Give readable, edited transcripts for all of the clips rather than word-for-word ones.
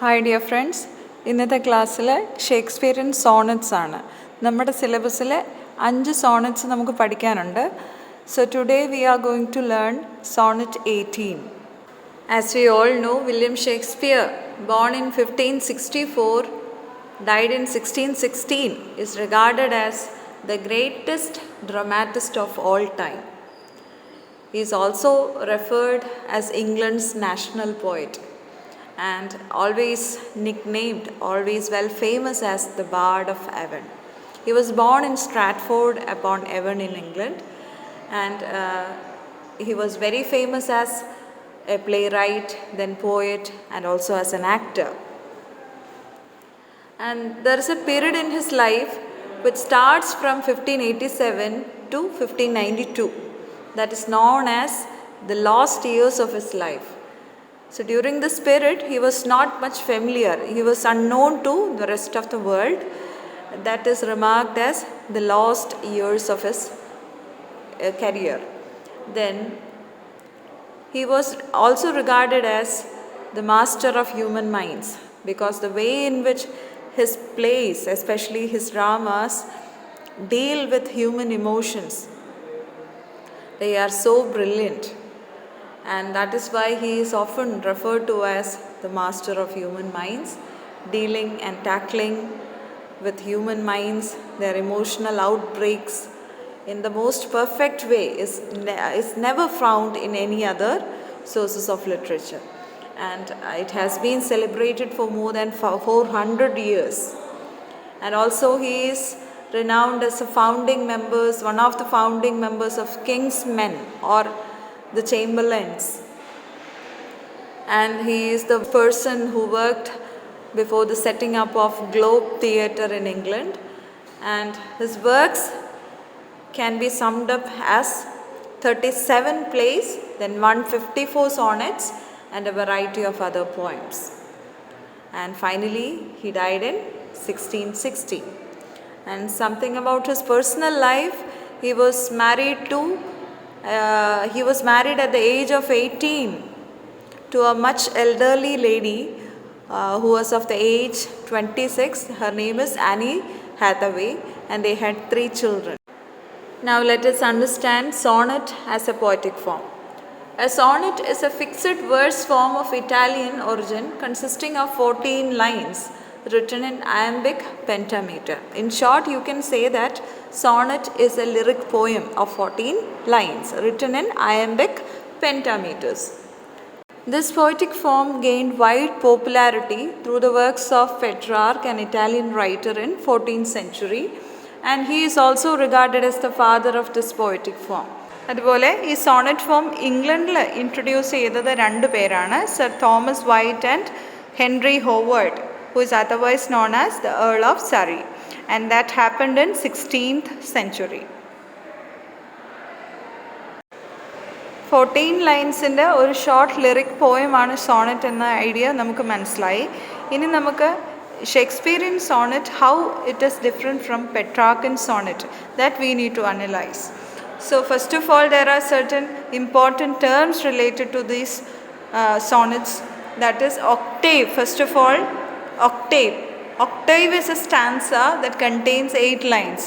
Hi dear friends, ഇന്നത്തെ ക്ലാസ്സിൽ Shakespearean sonnets ആണ്. നമ്മുടെ സിലബസിൽ 5 സോണറ്റ്സ് നമുക്ക് പഠിക്കാനുണ്ട്. So today we are going to learn Sonnet 18. As we all know, William Shakespeare, born in 1564, died in 1616, is regarded as the greatest dramatist of all time. He is also referred as England's national poet and always nicknamed, always well famous as the Bard of Avon. He was born in Stratford upon Avon in England, and he was very famous as a playwright, then poet, and also as an actor. And there is a period in his life which starts from 1587 to 1592 that is known as the lost years of his life. So during this period, he was not much familiar. He was unknown to the rest of the world. That is remarked as the lost years of his career. Then he was also regarded as the master of human minds, because the way in which his plays, especially his dramas, deal with human emotions, they are so brilliant. And that is why he is often referred to as the master of human minds, dealing and tackling with human minds, their emotional outbreaks in the most perfect way is never found in any other sources of literature. And it has been celebrated for more than 400 years. And also he is renowned as one of the founding members of King's Men, or the Chamberlains, and he is the person who worked before the setting up of Globe Theatre in England, and his works can be summed up as 37 plays, then 154 sonnets, and a variety of other poems. And finally he died in 1660. And something about his personal life: he was married at the age of 18 to a much elderly lady who was of the age 26. Her name is Annie Hathaway, and they had 3 children. Now let us understand sonnet as a poetic form. A sonnet is a fixed verse form of Italian origin consisting of 14 lines written in iambic pentameter. In short, you can say that sonnet is a lyric poem of 14 lines written in iambic pentameters. This poetic form gained wide popularity through the works of Petrarch, an Italian writer in 14th century, and he is also regarded as the father of this poetic form. അതുപോലെ ഈ Sonet form ഇംഗ്ലണ്ടിൽ introduce ചെയ്തത് 2 പേരാണ്, sir Thomas white and Henry Howard, who is otherwise known as the Earl of Surrey, and that happened in 16th century. 14 ലൈൻസിൻ്റെ ഒരു short lyric പോയമാണ് sonnet എന്ന idea നമുക്ക് മനസ്സിലായി. ഇനി നമുക്ക് Shakespearean sonnet, how it is different from Petrarchan sonnet, that we need to analyze. So first of all, there are certain important terms related to these sonnets, that is octave. First of all, octave. Octave is a stanza that contains 8 lines.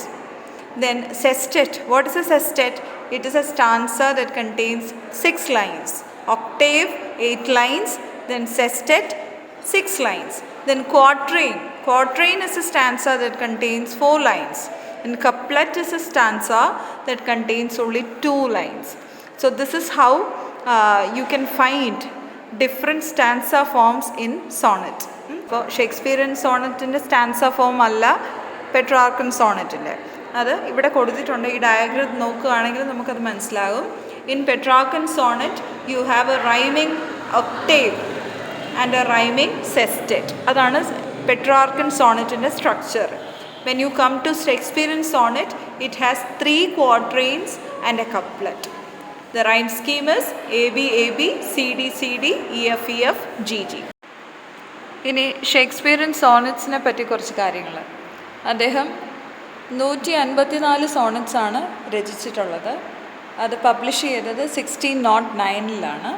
Then sestet. What is a sestet? It is a stanza that contains 6 lines. Octave 8 lines, then sestet 6 lines. Then quatrain. Quatrain is a stanza that contains 4 lines. And couplet is a stanza that contains only 2 lines. So this is how you can find different stanza forms in sonnet. ഇപ്പോൾ Shakespearean സോണറ്റിൻ്റെ stanza form അല്ല Petrarchan സോണറ്റിൻ്റെ. അത് ഇവിടെ കൊടുത്തിട്ടുണ്ട്. ഈ diagram നോക്കുകയാണെങ്കിൽ നമുക്കത് മനസ്സിലാകും. In Petrarchan sonnet you have a rhyming octave and a rhyming sestet. അതാണ് പെട്രാർക്കൻ സോണറ്റിൻ്റെ structure. When you come to Shakespearean sonnet, it has 3 quatrains and a couplet. The rhyme scheme is AB AB, CD CD, EF EF, GG. ഇനി Shakespearean സോണറ്റ്സിനെ പറ്റി കുറച്ച് കാര്യങ്ങൾ. അദ്ദേഹം 154 സോണറ്റ്സാണ് രചിച്ചിട്ടുള്ളത്. അത് publish ചെയ്തത് 1609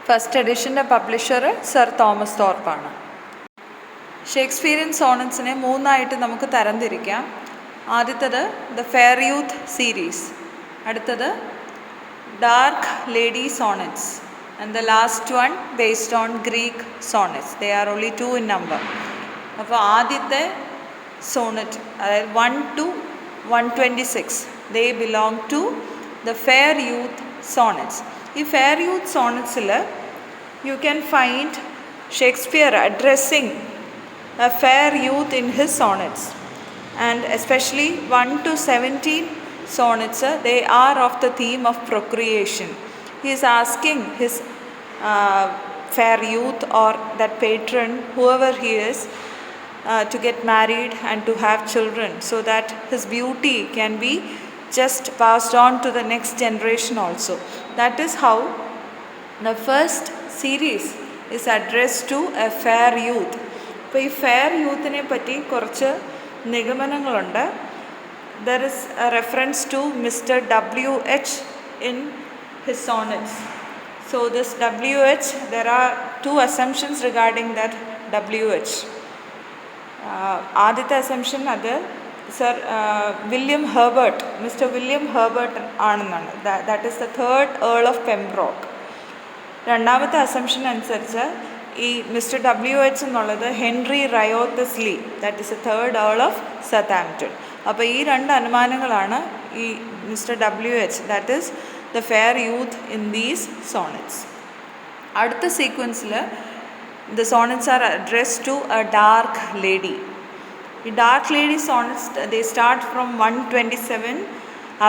first എഡിഷൻ്റെ പബ്ലിഷർ സർ തോമസ് തോർപ്പാണ്. ഷേക്സ്പിയറിയൻ സോണറ്റ്സിനെ മൂന്നായിട്ട് നമുക്ക് തരംതിരിക്കാം. ആദ്യത്തത് ദ ഫെയർ യൂത്ത് സീരീസ്, അടുത്തത് dark lady sonnets, and the last one based on Greek sonnets. They are only 2 in number. അപ്പോൾ ആദ്യത്തെ സോണറ്റ്, അതായത് 1 to 126, they belong to the fair youth sonnets. ഈ ഫെയർ യൂത്ത് സോണറ്റ്സിൽ you can find Shakespeare addressing a fair youth in his sonnets, and especially 1 to 17 sonnets, they are of the theme of procreation. He is asking his fair youth or that patron, whoever he is, to get married and to have children, so that his beauty can be just passed on to the next generation also. That is how the first series is addressed to a fair youth. അപ്പോൾ ഈ fair യൂത്തിനെ പറ്റി കുറച്ച് നിഗമനങ്ങളുണ്ട്. There is a reference to mister WH in his sonnets. So this WH, there are 2 assumptions regarding that WH. ആദ്യത്തെ assumption അത് sir William Herbert, mister William Herbert ആണെന്നാണ്. That is the 3rd Earl of Pembroke. രണ്ടാമത്തെ assumption അനുസരിച്ച് ഈ mister WH എന്നുള്ളത് Henry Wriothesley, that is a 3rd Earl of Southampton. അപ്പോൾ ഈ 2 അനുമാനങ്ങളാണ് ഈ mister WH, that is the fair youth in these sonnets. അടുത്ത സീക്വൻസിൽ the sonnets are addressed to a dark lady. ഈ dark lady sonnets, they start from 127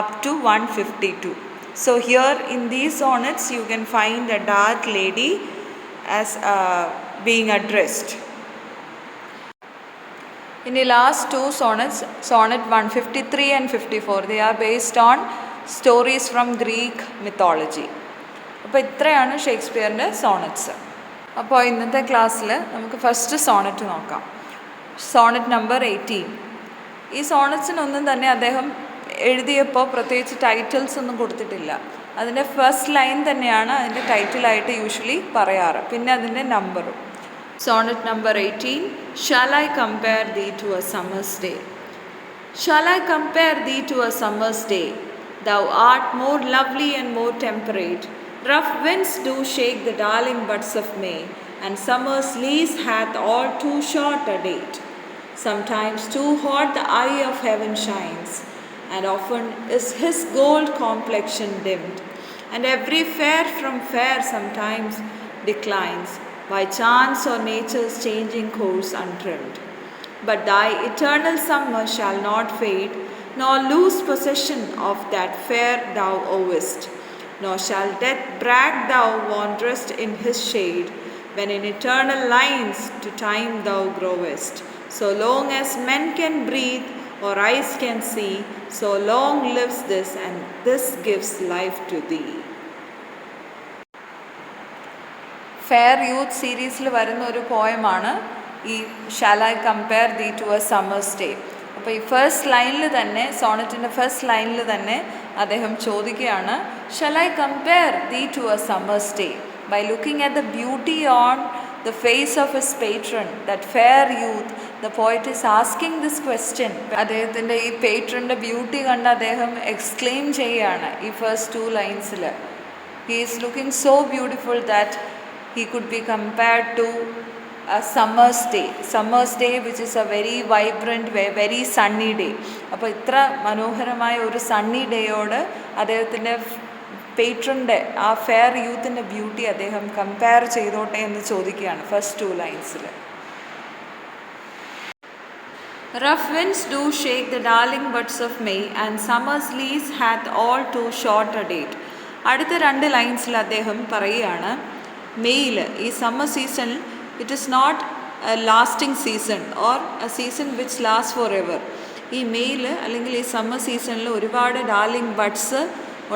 up to 152. So here in these sonnets you can find a dark lady as being addressed. In the last 2 sonnets, sonnet 153 and 54, they are based on stories from Greek mythology. അപ്പോൾ ഇത്രയാണ് ഷേക്സ്പിയറിൻ്റെ sonnets. അപ്പോൾ ഇന്നത്തെ ക്ലാസ്സിൽ നമുക്ക് first sonnet നോക്കാം. Sonnet number 18. ഈ സോണറ്റ്സിനൊന്നും തന്നെ അദ്ദേഹം എഴുതിയപ്പോൾ പ്രത്യേകിച്ച് ടൈറ്റിൽസ് ഒന്നും കൊടുത്തിട്ടില്ല. അതിൻ്റെ ഫസ്റ്റ് ലൈൻ തന്നെയാണ് അതിൻ്റെ ടൈറ്റിലായിട്ട് യൂഷ്വലി പറയാറ്, പിന്നെ അതിൻ്റെ നമ്പറും. Sonnet number 18. Shall I compare thee to a summer's day? Shall I compare thee to a summer's day? Thou art more lovely and more temperate. Rough winds do shake the darling buds of May, and summer's lease hath all too short a date. Sometimes too hot the eye of heaven shines, and often is his gold complexion dimmed, and every fair from fair sometimes declines, by chance or nature's changing course untrimmed. But thy eternal summer shall not fade, nor lose possession of that fair thou owest, nor shall death brag thou wanderest in his shade, when in eternal lines to time thou growest. So long as men can breathe or eyes can see, so long lives this, and this gives life to thee. Fair youth സീരീസിൽ വരുന്ന ഒരു പോയമാണ് ഈ shall I compare thee to a summer's day. അപ്പോൾ ഈ first ലൈനിൽ തന്നെ, സോണറ്റിൻ്റെ first ലൈനിൽ തന്നെ അദ്ദേഹം ചോദിക്കുകയാണ്, shall I compare thee to a summer's day? By looking at the beauty on the face of his patron, that fair youth, the poet is asking this question. അദ്ദേഹത്തിൻ്റെ ഈ പേട്രൻ്റെ ബ്യൂട്ടി കണ്ട് അദ്ദേഹം എക്സ്ക്ലെയിം ചെയ്യുകയാണ് ഈ ഫസ്റ്റ് 2 ലൈൻസിൽ. He is looking so beautiful that he could be compared to a summer's day which is a very vibrant, very sunny day. അപ്പോൾ ഇത്ര മനോഹരമായ ഒരു സണ്ണി ഡേയോട് അദ്ദേഹത്തിൻ്റെ പേട്രൻ്റെ ആ ഫെയർ യൂത്തിൻ്റെ ബ്യൂട്ടി അദ്ദേഹം കമ്പയർ ചെയ്തോട്ടെ എന്ന് ചോദിക്കുകയാണ് first 2 ലൈൻസിൽ. Rough winds do shake the darling buds of May, and summer's lease hath all too short a date. അടുത്ത 2 ലൈൻസിൽ അദ്ദേഹം പറയുകയാണ്, മെയ്യിൽ, ഈ summer season, it is not a lasting season or a season which last for ever. ഈ മെയ്യിൽ അല്ലെങ്കിൽ ഈ summer സീസണിൽ ഒരുപാട് ഡാർലിംഗ് ബഡ്സ്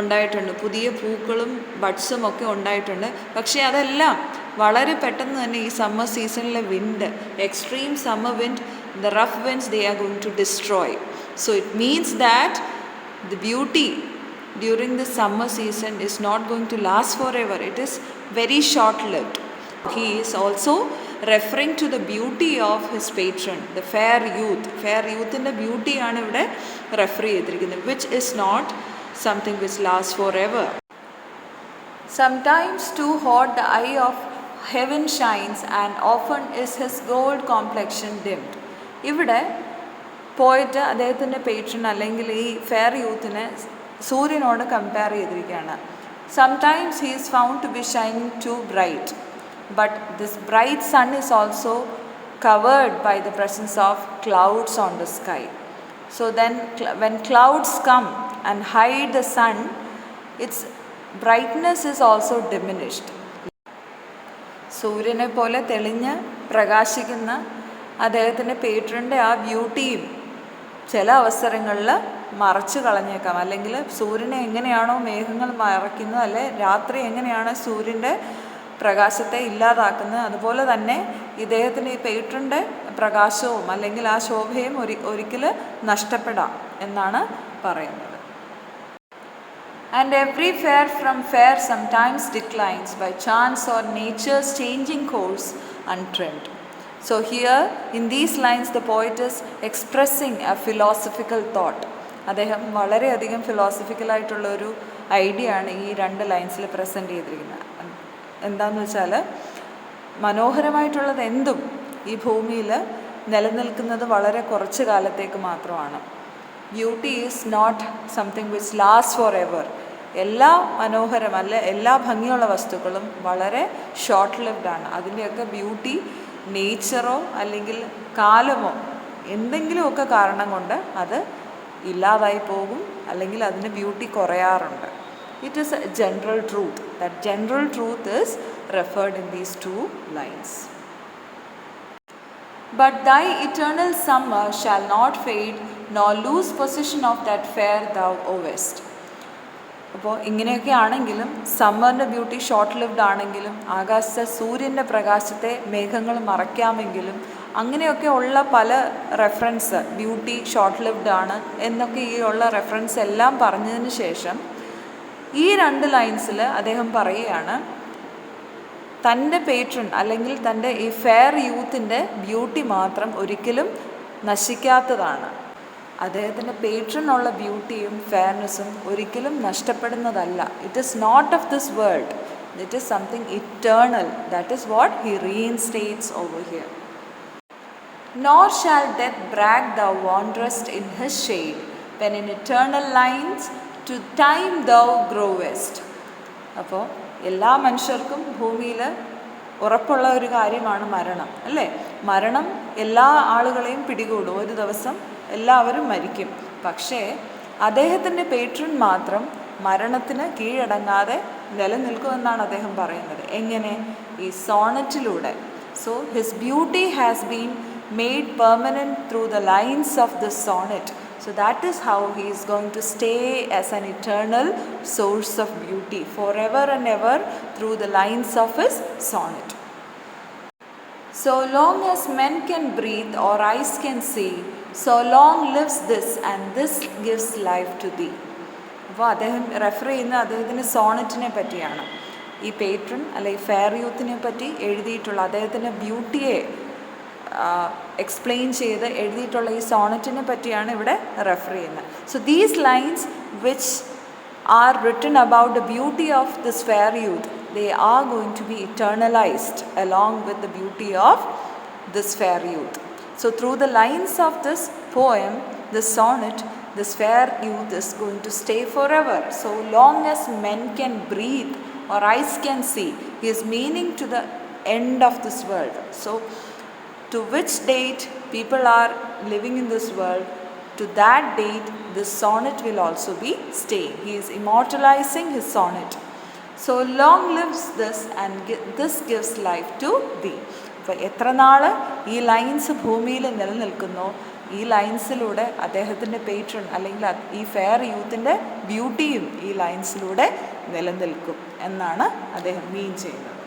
ഉണ്ടായിട്ടുണ്ട്, പുതിയ പൂക്കളും ബഡ്സും ഒക്കെ ഉണ്ടായിട്ടുണ്ട്. പക്ഷേ അതെല്ലാം വളരെ പെട്ടെന്ന് തന്നെ ഈ സമ്മർ സീസണിലെ wind, extreme summer wind, the rough winds, they are going to destroy. So it means that the beauty during the summer season is not going to last forever. It is very short lived. He is also referring to the beauty of his patron, the fair youth. Fair youthൻ്റെ ബ്യൂട്ടിയാണ് ഇവിടെ refer ചെയ്തിരിക്കുന്നത്, which is not something which lasts forever. Sometimes too hot the eye of heaven shines and often is his gold complexion dimmed. ഇവിടെ പോയിട്ട് അദ്ദേഹത്തിൻ്റെ patron അല്ലെങ്കിൽ ഈ fair യൂത്തിനെ സൂര്യനോട് compare ചെയ്തിരിക്കുകയാണ്. Sometimes he is found to be shining too bright, but this bright sun is also covered by the presence of clouds on the sky. So then when clouds come and hide the sun, its brightness is also diminished. സൂര്യനെ പോലെ തെളിഞ്ഞ് പ്രകാശിക്കുന്ന അദ്ദേഹത്തിൻ്റെ പേട്രൻ്റെ ആ ബ്യൂട്ടിയും ചില അവസരങ്ങളിൽ മറച്ചു കളഞ്ഞേക്കാം. അല്ലെങ്കിൽ സൂര്യനെ എങ്ങനെയാണോ മേഘങ്ങൾ മറയ്ക്കുന്നത്, അല്ലെ രാത്രി എങ്ങനെയാണ് സൂര്യൻ്റെ പ്രകാശത്തെ ഇല്ലാതാക്കുന്നത്, അതുപോലെ തന്നെ ഇദ്ദേഹത്തിൻ്റെ ഈ പേട്രൻ്റെ പ്രകാശവും അല്ലെങ്കിൽ ആ ശോഭയും ഒരിക്കൽ നഷ്ടപ്പെടാം എന്നാണ് പറയുന്നത്. And every fair from fair sometimes declines by chance or nature's changing course untrimmed. So here in these lines the poet is expressing a philosophical thought. അദ്ദേഹം വളരെയധികം ഫിലോസഫിക്കലായിട്ടുള്ളൊരു ഐഡിയ ആണ് ഈ 2 ലൈൻസിൽ പ്രസൻറ്റ് ചെയ്തിരിക്കുന്നത്. എന്താണെന്ന് വെച്ചാൽ മനോഹരമായിട്ടുള്ളത് എന്തും ഈ ഭൂമിയിൽ നിലനിൽക്കുന്നത് വളരെ കുറച്ച് കാലത്തേക്ക് മാത്രമാണ്. Beauty is not something which last for ever. എല്ലാ എല്ലാ ഭംഗിയുള്ള വസ്തുക്കളും വളരെ ഷോർട്ട് ലിവ്ഡ് ആണ്. അതിൻ്റെയൊക്കെ ബ്യൂട്ടി നേച്ചറോ അല്ലെങ്കിൽ കാലമോ എന്തെങ്കിലുമൊക്കെ കാരണം കൊണ്ട് അത് ഇല്ലാതായി പോകും, അല്ലെങ്കിൽ അതിന് ബ്യൂട്ടി കുറയാറുണ്ട്. It is a general truth. That general truth is referred in these 2 lines. But thy eternal summer shall not fade, nor lose possession of that fair thou owest. അപ്പോൾ ഇങ്ങനെയൊക്കെ ആണെങ്കിലും സമ്മറിൻ്റെ ബ്യൂട്ടി ഷോർട്ട് ലിവ്ഡ് ആണെങ്കിലും ആകാശത്തെ സൂര്യൻ്റെ പ്രകാശത്തെ മേഘങ്ങൾ മറയ്ക്കാമെങ്കിലും അങ്ങനെയൊക്കെ ഉള്ള പല റെഫറൻസ് ബ്യൂട്ടി ഷോർട്ട് ലിവ്ഡ് ആണ് എന്നൊക്കെ ഈ ഉള്ള റെഫറൻസ് എല്ലാം പറഞ്ഞതിന് ശേഷം ഈ 2 ലൈൻസിൽ അദ്ദേഹം പറയുകയാണ് തൻ്റെ പേട്രൺ അല്ലെങ്കിൽ തൻ്റെ ഈ ഫെയർ യൂത്തിൻ്റെ ബ്യൂട്ടി മാത്രം ഒരിക്കലും നശിക്കാത്തതാണ്. അദ്ദേഹത്തിൻ്റെ പേട്രനുള്ള ബ്യൂട്ടിയും ഫെയർനെസ്സും ഒരിക്കലും നഷ്ടപ്പെടുന്നതല്ല. It is not of this world, it is something eternal. That is what he reinstates over here. Nor shall death brag thou wanderest in his shade, when in eternal lines to time thou growest. അപ്പോൾ എല്ലാ മനുഷ്യർക്കും ഭൂമിയിൽ ഉറപ്പുള്ള ഒരു കാര്യമാണ് മരണം, അല്ലേ? മരണം എല്ലാ ആളുകളെയും പിടികൂടും. ഒരു ദിവസം എല്ലാവരും മരിക്കും. പക്ഷേ അദ്ദേഹത്തിൻ്റെ പേട്രൺ മാത്രം മരണത്തിന് കീഴടങ്ങാതെ നിലനിൽക്കുമെന്നാണ് അദ്ദേഹം പറയുന്നത്. എങ്ങനെ? ഈ സോണറ്റിലൂടെ. So his beauty has been made permanent through the lines of the sonnet. So that is how he is going to stay as an eternal source of beauty forever and ever through the lines of his sonnet. So long as men can breathe or eyes can see, so long lives this and this gives life to thee. അപ്പോൾ അദ്ദേഹം refer ചെയ്യുന്ന അദ്ദേഹത്തിൻ്റെ സോണറ്റിനെ പറ്റിയാണ്. ഈ patron അല്ലെ ഈ fair യൂത്തിനെ പറ്റി എഴുതിയിട്ടുള്ള അദ്ദേഹത്തിൻ്റെ ബ്യൂട്ടിയെ എക്സ്പ്ലെയിൻ ചെയ്ത് എഴുതിയിട്ടുള്ള ഈ സോണറ്റിനെ പറ്റിയാണ് ഇവിടെ റെഫർ ചെയ്യുന്നത്. So these lines which are written about the beauty of this fair youth, they are going to be eternalised along with the beauty of this fair youth. So through the lines of this poem, this sonnet, this fair youth is going to stay forever. So long as men can breathe or eyes can see, he is meaning to the end of this world. So to which date people are living in this world, to that date this sonnet will also be staying. He is immortalizing his sonnet. So long lives this and this gives life to thee. അപ്പോൾ എത്ര നാൾ ഈ lines ഭൂമിയിൽ നിലനിൽക്കുന്നോ ഈ ലൈൻസിലൂടെ അദ്ദേഹത്തിൻ്റെ patron അല്ലെങ്കിൽ ഈ fair യൂത്തിൻ്റെ ബ്യൂട്ടിയും ഈ ലൈൻസിലൂടെ നിലനിൽക്കും എന്നാണ് അദ്ദേഹം മീൻ ചെയ്യുന്നത്.